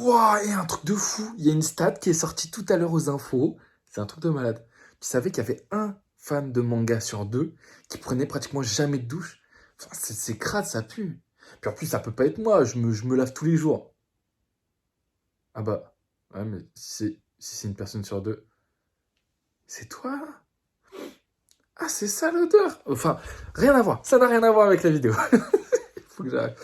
Wouah, et un truc de fou. Il y a une stat qui est sortie tout à l'heure aux infos. C'est un truc de malade. Tu savais qu'il y avait un fan de manga sur deux qui prenait pratiquement jamais de douche. Enfin, c'est crade, ça pue. Puis en plus, ça peut pas être moi. Je me lave tous les jours. Ah bah, ouais, mais si c'est une personne sur deux, c'est toi? Ah, c'est ça l'odeur. Enfin, rien à voir. Ça n'a rien à voir avec la vidéo. Faut que j'arrête.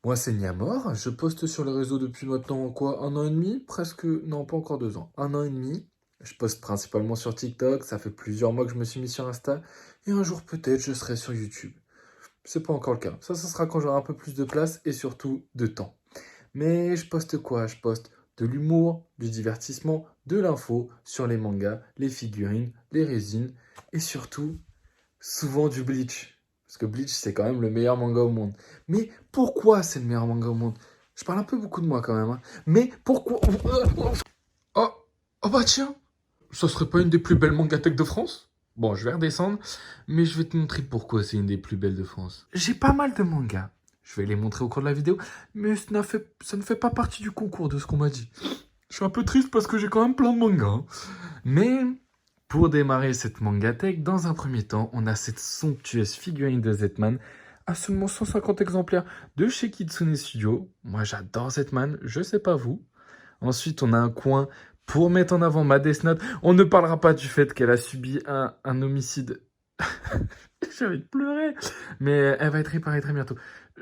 Moi, c'est Niamor. Je poste sur les réseaux depuis maintenant, quoi, 1 an et demi? Presque, non, pas encore 2 ans. 1 an et demi. Je poste principalement sur TikTok. Ça fait plusieurs mois que je me suis mis sur Insta. Et un jour, peut-être, je serai sur YouTube. C'est pas encore le cas. Ça sera quand j'aurai un peu plus de place et surtout de temps. Mais je poste quoi? Je poste de l'humour, du divertissement, de l'info sur les mangas, les figurines, les résines et surtout, souvent du Bleach. Parce que Bleach, c'est quand même le meilleur manga au monde. Mais pourquoi c'est le meilleur manga au monde? Je parle un peu beaucoup de moi quand même, hein. Mais pourquoi... Oh, oh bah tiens, ça serait pas une des plus belles mangatech de France? Bon, je vais redescendre, mais je vais te montrer pourquoi c'est une des plus belles de France. J'ai pas mal de mangas. Je vais les montrer au cours de la vidéo, mais ça ne fait pas partie du concours de ce qu'on m'a dit. Je suis un peu triste parce que j'ai quand même plein de mangas, hein. Mais pour démarrer cette mangatech, dans un premier temps, on a cette somptueuse figurine de Zetman à seulement 150 exemplaires de chez Kitsune Studio. Moi, j'adore Zetman, je sais pas vous. Ensuite, on a un coin pour mettre en avant ma Death Note. On ne parlera pas du fait qu'elle a subi un homicide. J'ai envie de pleurer. Mais elle va être réparée très bientôt.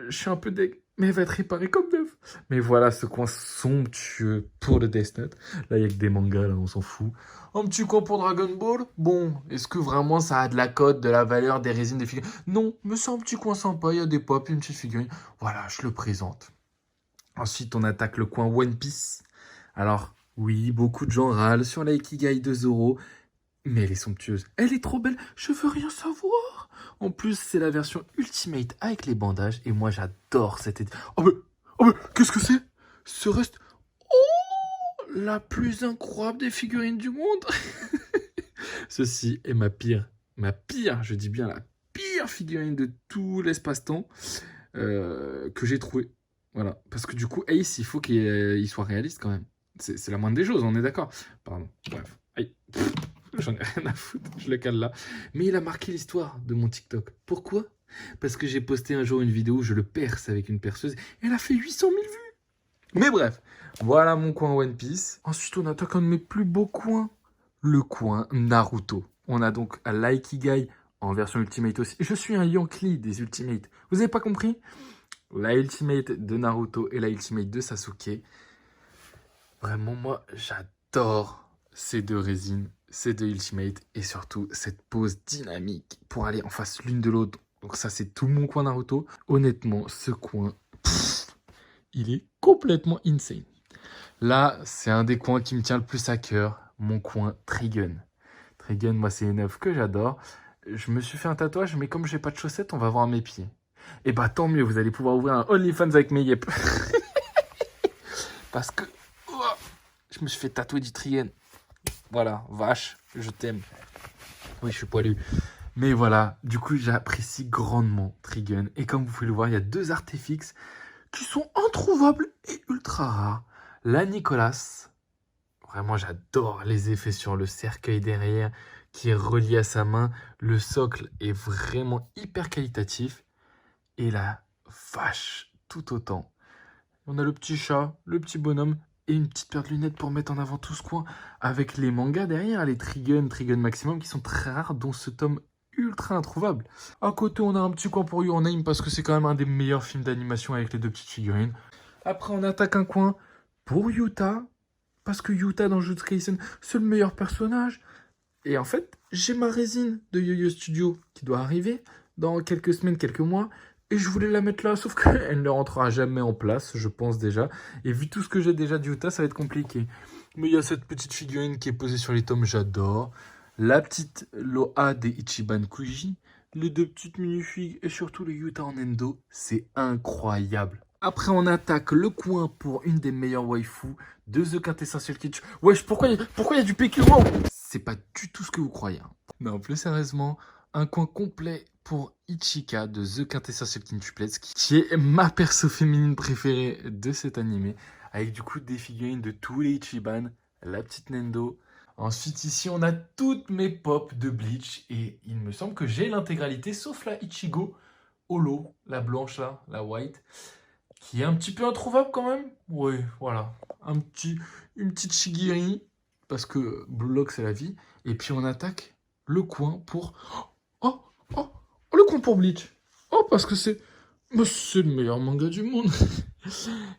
Je suis un peu deg, mais elle va être réparée comme neuf. Mais voilà ce coin somptueux pour le Death Note. Là, il n'y a que des mangas, là, on s'en fout. Un petit coin pour Dragon Ball. Bon, est-ce que vraiment ça a de la cote, de la valeur, des résines, des figurines? Non, mais c'est un petit coin sympa. Il y a des pop, une petite figurine. Voilà, je le présente. Ensuite, on attaque le coin One Piece. Alors, oui, beaucoup de gens râlent sur la Ikigai de Zoro, mais elle est somptueuse. Elle est trop belle, je veux rien savoir. En plus, c'est la version Ultimate avec les bandages, et moi j'adore cette édition. Oh mais, qu'est-ce que c'est? Ce reste... Oh, la plus incroyable des figurines du monde. Ceci est ma pire, je dis bien la pire figurine de tout l'espace-temps que j'ai trouvé. Voilà, parce que du coup, Ace, il faut qu'il soit réaliste quand même. C'est la moindre des choses, on est d'accord. Pardon, bref. Aïe. J'en ai rien à foutre, je le cale là. Mais il a marqué l'histoire de mon TikTok. Pourquoi? Parce que j'ai posté un jour une vidéo où je le perce avec une perceuse. Et elle a fait 800 000 vues. Mais bref, voilà mon coin One Piece. Ensuite, on attaque un de mes plus beaux coins. Le coin Naruto. On a donc l'Aikigai en version Ultimate aussi. Je suis un Yankee des Ultimates. Vous avez pas compris? La Ultimate de Naruto et la Ultimate de Sasuke. Vraiment, moi, j'adore ces deux résines, ces deux Ultimate et surtout cette pose dynamique pour aller en face l'une de l'autre. Donc ça, c'est tout mon coin Naruto. Honnêtement, ce coin, il est complètement insane. Là, c'est un des coins qui me tient le plus à cœur, mon coin Trigun. Trigun, moi, c'est une œuvre que j'adore. Je me suis fait un tatouage, mais comme j'ai pas de chaussettes, on va voir mes pieds. Et bah tant mieux, vous allez pouvoir ouvrir un OnlyFans avec mes yep. Parce que je me suis fait tatouer du Trigun. Voilà, vache, je t'aime. Oui, je suis poilu. Mais voilà, du coup, j'apprécie grandement Trigun. Et comme vous pouvez le voir, il y a deux artéfixes qui sont introuvables et ultra rares. La Nicolas. Vraiment, j'adore les effets sur le cercueil derrière qui est relié à sa main. Le socle est vraiment hyper qualitatif. Et la vache, tout autant. On a le petit chat, le petit bonhomme et une petite paire de lunettes pour mettre en avant tout ce coin. Avec les mangas derrière, les Trigun Maximum qui sont très rares, dont ce tome ultra introuvable. À côté, on a un petit coin pour Your Name parce que c'est quand même un des meilleurs films d'animation avec les deux petites figurines. Après, on attaque un coin pour Yuta. Parce que Yuta dans Jujutsu Kaisen, c'est le meilleur personnage. Et en fait, j'ai ma résine de Yo-Yo Studio qui doit arriver dans quelques semaines, quelques mois. Et je voulais la mettre là, sauf qu'elle ne rentrera jamais en place, je pense déjà. Et vu tout ce que j'ai déjà de Yuta, ça va être compliqué. Mais il y a cette petite figurine qui est posée sur les tomes, j'adore. La petite Loa des Ichiban Kuji. Les deux petites minifigs et surtout le Yuta en endo, c'est incroyable. Après, on attaque le coin pour une des meilleures waifus de The Quintessential Kitsch. Wesh, pourquoi y a du PQ? C'est pas du tout ce que vous croyez, hein. Non, plus sérieusement, un coin complet pour Ichika de The Quintessential Quintuplets, qui est ma perso féminine préférée de cet animé. avec du coup des figurines de tous les Ichiban, la petite Nendo. Ensuite, ici, on a toutes mes pops de Bleach. Et il me semble que j'ai l'intégralité, sauf la Ichigo Holo, la blanche là, la white, qui est un petit peu introuvable quand même. Oui, voilà. Une petite Shigiri, parce que Blue Lock, c'est la vie. Et puis, on attaque le coin pour... Oh, oh, le coin pour Bleach. Oh, parce que c'est le meilleur manga du monde.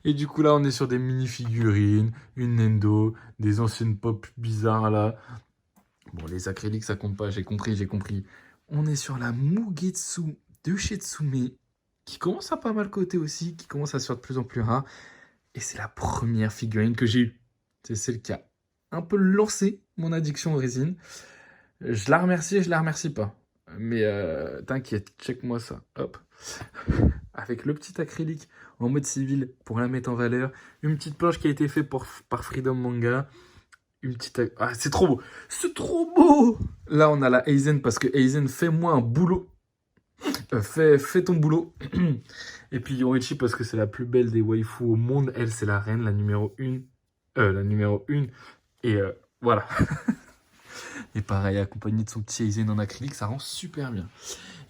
Et du coup, là, on est sur des mini-figurines, une Nendo, des anciennes pop bizarres, là. Bon, les acryliques, ça compte pas, j'ai compris. On est sur la Mugetsu de Shitsume, qui commence à pas mal coter aussi, qui commence à se faire de plus en plus rare. Et c'est la première figurine que j'ai eue. C'est celle qui a un peu lancé mon addiction aux résines. Je la remercie et je la remercie pas. Mais t'inquiète, check-moi ça. Hop. Avec le petit acrylique en mode civil pour la mettre en valeur. Une petite planche qui a été faite par Freedom Manga. Une petite... Ah, c'est trop beau. C'est trop beau. Là, on a la Aizen parce que Aizen, fais-moi un boulot. Fais ton boulot. Et puis Yorichi parce que c'est la plus belle des waifus au monde. Elle, c'est la reine, la numéro 1. La numéro 1. Et voilà. Et pareil, accompagné de son petit Aizen en acrylique, ça rend super bien.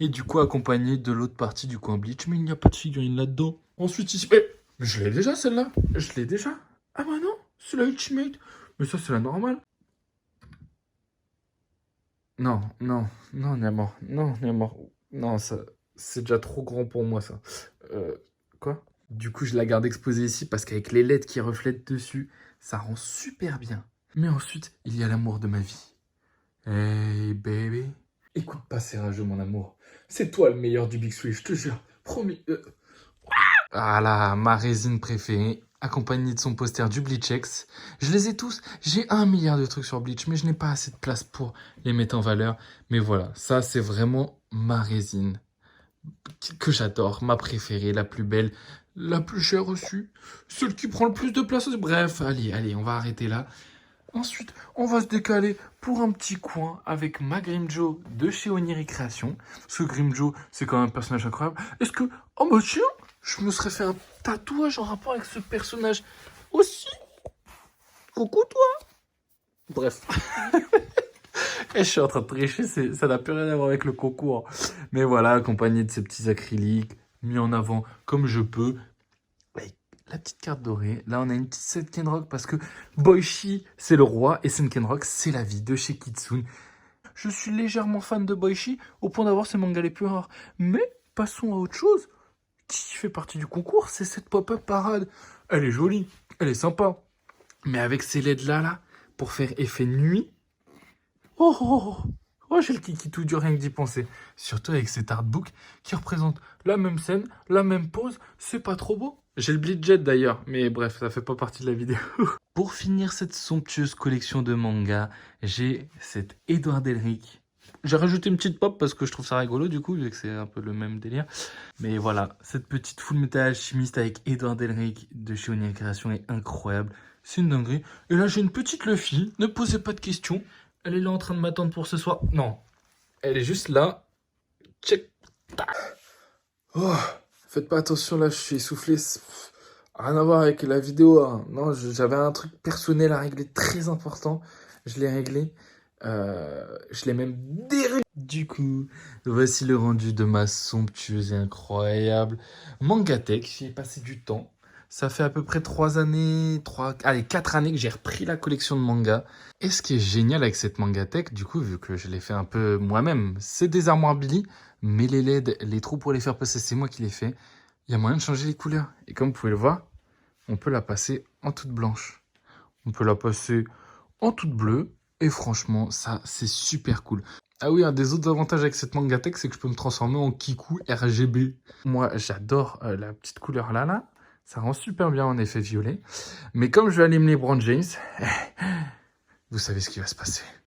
Et du coup, accompagné de l'autre partie du coin Bleach, mais il n'y a pas de figurine là-dedans. Ensuite, ici... Mais je l'ai déjà, celle-là. Je l'ai déjà. Ah bah non, c'est la Ultimate. Mais ça, c'est la normale. Non, Némor. Non, Némor. Non, ça, c'est déjà trop grand pour moi, ça. Quoi? Du coup, je la garde exposée ici parce qu'avec les LED qui reflètent dessus, ça rend super bien. Mais ensuite, il y a l'amour de ma vie. Hey, baby. Écoute pas ces rageux, mon amour. C'est toi le meilleur du Big Three, je te jure. Promis. Ah là, ma résine préférée, accompagnée de son poster du Bleach X. Je les ai tous. J'ai 1 milliard de trucs sur Bleach, mais je n'ai pas assez de place pour les mettre en valeur. Mais voilà, ça c'est vraiment ma résine que j'adore, ma préférée, la plus belle, la plus chère aussi, celle qui prend le plus de place. Bref, allez, on va arrêter là. Ensuite, on va se décaler pour un petit coin avec ma Grimjo de chez Oniri Création. Parce que Grimjo, c'est quand même un personnage incroyable. Est-ce que... Oh bah tiens, je me serais fait un tatouage en rapport avec ce personnage aussi. Coucou toi. Bref. Et je suis en train de tricher, ça n'a plus rien à voir avec le concours. Mais voilà, accompagné de ces petits acryliques, mis en avant comme je peux. La petite carte dorée. Là, on a une petite Senkenrock parce que Boichi, c'est le roi et Senkenrock, c'est la vie de chez Kitsune. Je suis légèrement fan de Boichi au point d'avoir ses mangas les plus rares. Mais passons à autre chose qui fait partie du concours, c'est cette pop-up parade. Elle est jolie, elle est sympa. Mais avec ces LED là, pour faire effet nuit. Oh, j'ai le kiki tout dur rien que d'y penser. Surtout avec cet artbook qui représente la même scène, la même pose. C'est pas trop beau? J'ai le Bleach Jet d'ailleurs, mais bref, ça fait pas partie de la vidéo. Pour finir cette somptueuse collection de mangas, j'ai cette Edouard Elric. J'ai rajouté une petite pop parce que je trouve ça rigolo du coup, vu que c'est un peu le même délire. Mais voilà, cette petite Full Metal Alchemist avec Edouard Elric de chez Oniri Création est incroyable. C'est une dinguerie. Et là, j'ai une petite Luffy, ne posez pas de questions. Elle est là en train de m'attendre pour ce soir. Non, elle est juste là. Check. Oh, faites pas attention là, je suis essoufflé. Rien à voir avec la vidéo. Hein. Non, j'avais un truc personnel à régler très important. Je l'ai réglé. Je l'ai même déréglé. Du coup, voici le rendu de ma somptueuse et incroyable Mangatech. J'y ai passé du temps. Ça fait à peu près 4 années que j'ai repris la collection de mangas. Et ce qui est génial avec cette Mangatech, du coup, vu que je l'ai fait un peu moi-même, c'est des armoires Billy, mais les LED, les trous pour les faire passer, c'est moi qui les fais. Il y a moyen de changer les couleurs. Et comme vous pouvez le voir, on peut la passer en toute blanche. On peut la passer en toute bleue. Et franchement, ça, c'est super cool. Ah oui, un des autres avantages avec cette Mangatech, c'est que je peux me transformer en Kiku RGB. Moi, j'adore la petite couleur là. Ça rend super bien en effet violet. Mais comme je vais aller me LeBron James, vous savez ce qui va se passer.